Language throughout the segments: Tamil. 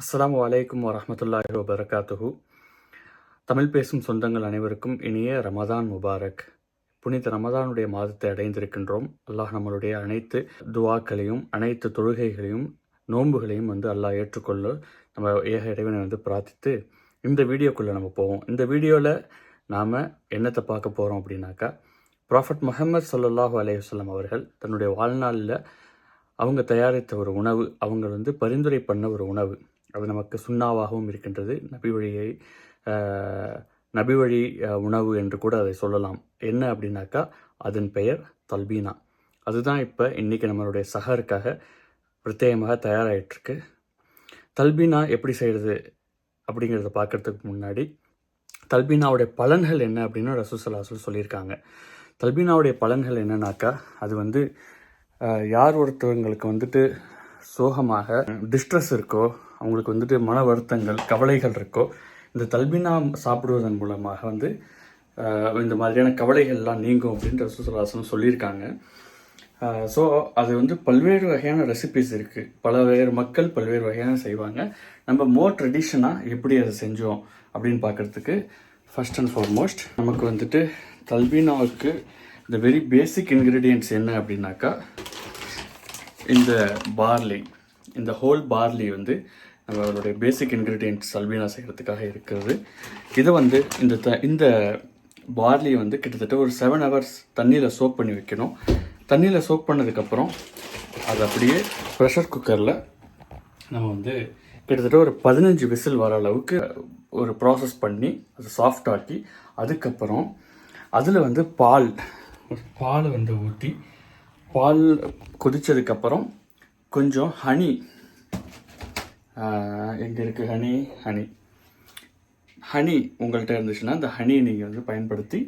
அஸ்ஸலாமு அலைக்கும் வரஹ்மத்துல்லாஹி வபரகாத்துஹு. தமிழ் பேசும் சொந்தங்கள் அனைவருக்கும் இனிய ரமதான் முபாரக். புனித ரமதானுடைய மாதத்தை அடைந்திருக்கின்றோம். அல்லாஹ் நம்மளுடைய அனைத்து துவாக்களையும் அனைத்து தொழுகைகளையும் நோன்புகளையும் அல்லாஹ் ஏற்றுக்கொள்ள நம்ம ஏக இறைவனை பிரார்த்தித்து இந்த வீடியோக்குள்ளே நம்ம போவோம். இந்த வீடியோவில் நாம் என்னத்தை பார்க்க போகிறோம் அப்படின்னாக்கா, ப்ராஃபட் முஹம்மது ஸல்லல்லாஹு அலைஹி வஸல்லம் அவர்கள் தன்னுடைய வாழ்நாளில் அவங்க தயாரித்த ஒரு உணவு, அவங்க பரிந்துரை பண்ண ஒரு உணவு, அது நமக்கு சுண்ணாவாகவும் இருக்கின்றது. நபி வழி உணவு என்று கூட அதை சொல்லலாம். என்ன அப்படின்னாக்கா, அதன் பெயர் தல்பீனா. அதுதான் இப்போ இன்றைக்கி நம்மளுடைய சஹருக்காக பிரத்யேகமாக தயாராகிட்டுருக்கு. தல்பீனா எப்படி செய்கிறது அப்படிங்கிறத பார்க்குறதுக்கு முன்னாடி தல்பீனாவுடைய பலன்கள் என்ன அப்படின்னு ரசூல் ஸல்லல்லாஹு அலைஹி வஸல்லம் சொல்லியிருக்காங்க. தல்பீனாவுடைய பலன்கள் என்னன்னாக்கா, அது யார் ஒருத்தவங்களுக்கு சோகமாக டிஸ்ட்ரெஸ் இருக்கோ, அவங்களுக்கு மன வருத்தங்கள் கவலைகள் இருக்கோ, இந்த தல்பீனா சாப்பிடுவதன் மூலமாக இந்த மாதிரியான கவலைகள்லாம் நீங்கும் அப்படின்னு ரசூல் ஸல்லல்லாஹு அலைஹி வஸல்லம் சொல்லியிருக்காங்க. ஸோ அது பல்வேறு வகையான ரெசிபிஸ் இருக்குது. பல்வேறு மக்கள் பல்வேறு வகையான செய்வாங்க. நம்ம மோர் ட்ரெடிஷனாக எப்படி அதை செஞ்சோம் அப்படின்னு பார்க்குறதுக்கு ஃபர்ஸ்ட் அண்ட் ஃபார்மோஸ்ட் நமக்கு தல்பீனாவுக்கு இந்த வெரி பேசிக் இன்க்ரீடியன்ட்ஸ் என்ன அப்படின்னாக்கா, இந்த பார்லி, இந்த ஹோல் பார்லி நம்மளுடைய பேசிக் இன்க்ரீடியன்ட்ஸ் தல்பீனா செய்கிறதுக்காக இருக்கிறது. இதை இந்த பார்லி கிட்டத்தட்ட ஒரு 7 hours தண்ணியில் சோக் பண்ணி வைக்கணும். தண்ணியில் சோக் பண்ணதுக்கப்புறம் அது அப்படியே ப்ரெஷர் குக்கரில் நம்ம கிட்டத்தட்ட ஒரு 15 விசில் வர அளவுக்கு ஒரு ப்ராசஸ் பண்ணி அதை சாஃப்ட் ஆக்கி, அதுக்கப்புறம் அதில் பால் ஊற்றி, பால் கொதித்ததுக்கப்புறம் கொஞ்சம் ஹனி, எங்கே இருக்குது ஹனி உங்கள்கிட்ட இருந்துச்சுன்னா அந்த ஹனியை நீங்கள் பயன்படுத்தி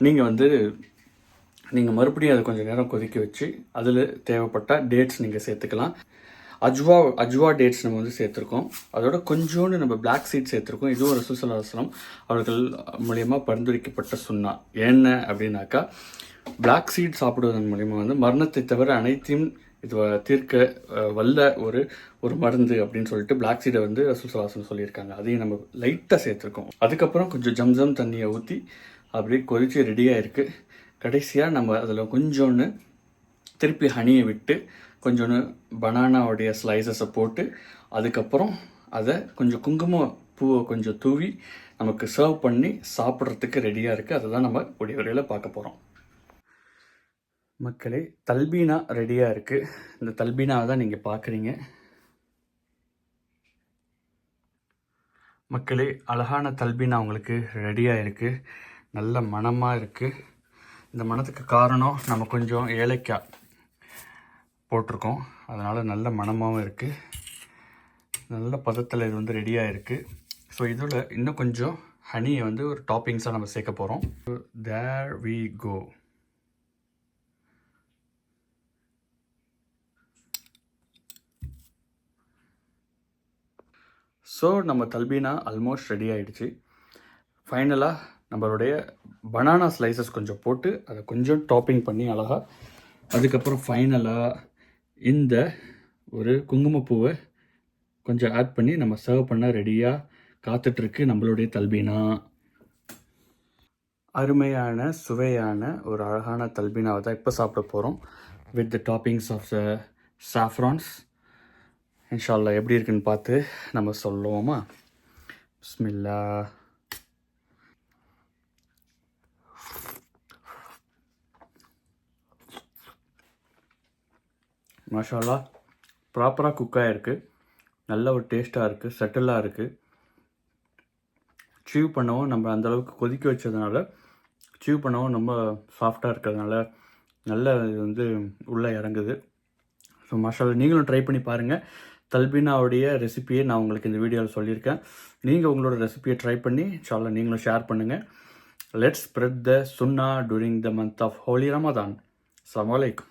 நீங்கள் மறுபடியும் அதை கொஞ்சம் நேரம் கொதிக்க வச்சு அதில் தேவைப்பட்ட டேட்ஸ் நீங்கள் சேர்த்துக்கலாம். அஜ்வா டேட்ஸ் நம்ம சேர்த்துருக்கோம். அதோட கொஞ்சோண்டு நம்ம பிளாக் சீட் சேர்த்துருக்கோம். இதுவும் ரசூல் ஸல்லல்லாஹு அலைஹி வஸல்லம் அவர்கள் மூலியமாக பரிந்துரைக்கப்பட்ட சுன்னா. என்ன அப்படின்னாக்கா, பிளாக் சீட் சாப்பிடுவதன் மூலிமா மரணத்தை தவிர அனைத்தையும் இது தீர்க்க வல்ல ஒரு மருந்து அப்படின்னு சொல்லிட்டு பிளாக் சீடை ரசூல் ஸல்லல்லாஹு அலைஹி வஸல்லம் சொல்லியிருக்காங்க. அதையும் நம்ம லைட்டாக சேர்த்துருக்கோம். அதுக்கப்புறம் கொஞ்சம் ஜம்சம் தண்ணியை ஊற்றி அப்படியே கொதிச்சு ரெடியாக இருக்குது. கடைசியாக நம்ம அதில் கொஞ்சோன்னு திருப்பி ஹனியை விட்டு கொஞ்சோன்னு பனானாவுடைய ஸ்லைசஸை போட்டு, அதுக்கப்புறம் அதை கொஞ்சம் குங்கும பூவை கொஞ்சம் தூவி நமக்கு சர்வ் பண்ணி சாப்பிட்றதுக்கு ரெடியாக இருக்குது. அதை தான் நம்ம ஒடிவரையில் பார்க்க போகிறோம். மக்களே, தல்பீனா ரெடியாக இருக்குது. இந்த தல்பீனாவை தான் நீங்கள் பார்க்குறீங்க. மக்களே, அழகான தல்பீனா உங்களுக்கு ரெடியாக இருக்குது. நல்ல மணமாக இருக்குது. இந்த மணத்துக்கு காரணம் நம்ம கொஞ்சம் ஏலக்காய் போட்டிருக்கோம். அதனால் நல்ல மணமாகவும் இருக்குது. நல்ல பதத்தில் இது ரெடியாக இருக்குது. ஸோ இதில் இன்னும் கொஞ்சம் ஹனியை ஒரு டாப்பிங்ஸாக நம்ம சேர்க்க போகிறோம். There we go. ஸோ நம்ம தல்பீனா ஆல்மோஸ்ட் ரெடி ஆகிடுச்சு. ஃபைனலாக நம்மளுடைய பனானா ஸ்லைசஸ் கொஞ்சம் போட்டு அதை கொஞ்சம் டாப்பிங் பண்ணி அழகாக, அதுக்கப்புறம் ஃபைனலாக இந்த ஒரு குங்குமப்பூவை கொஞ்சம் ஆட் பண்ணி நம்ம சர்வ் பண்ண ரெடியாக காத்துட்ருக்கு நம்மளுடைய தல்பீனா. அருமையான சுவையான ஒரு அழகான தல்பீனாவை தான் இப்போ சாப்பிட போகிறோம். With the toppings of the saffrons. இன்ஷா அல்லாஹ் எப்படி இருக்குன்னு பார்த்து நம்ம சொல்லுவோமா? பிஸ்மில்லா. மாஷா அல்லாஹ், ப்ராப்பராக குக்காக இருக்குது. நல்ல ஒரு டேஸ்ட்டாக இருக்குது, செட்டிலாக இருக்குது. சீவ் பண்ணவும் நம்ம அந்தளவுக்கு கொதிக்க வச்சதுனால சீவ் பண்ணவும் ரொம்ப சாஃப்டாக இருக்கிறதுனால நல்ல இது உள்ளே இறங்குது. ஸோ மாஷா அல்லாஹ், நீங்களும் ட்ரை பண்ணி பாருங்கள். தல்பீனாவுடைய ரெசிபியை நான் உங்களுக்கு இந்த வீடியோவில் சொல்லியிருக்கேன். நீங்கள் உங்களோட ரெசிபியை ட்ரை பண்ணி இன்ஷா அல்லாஹ் நீங்களும் ஷேர் பண்ணுங்கள். Let's spread the Sunnah during the month of holy Ramadan. அஸ்ஸலாமு அலைக்கும்.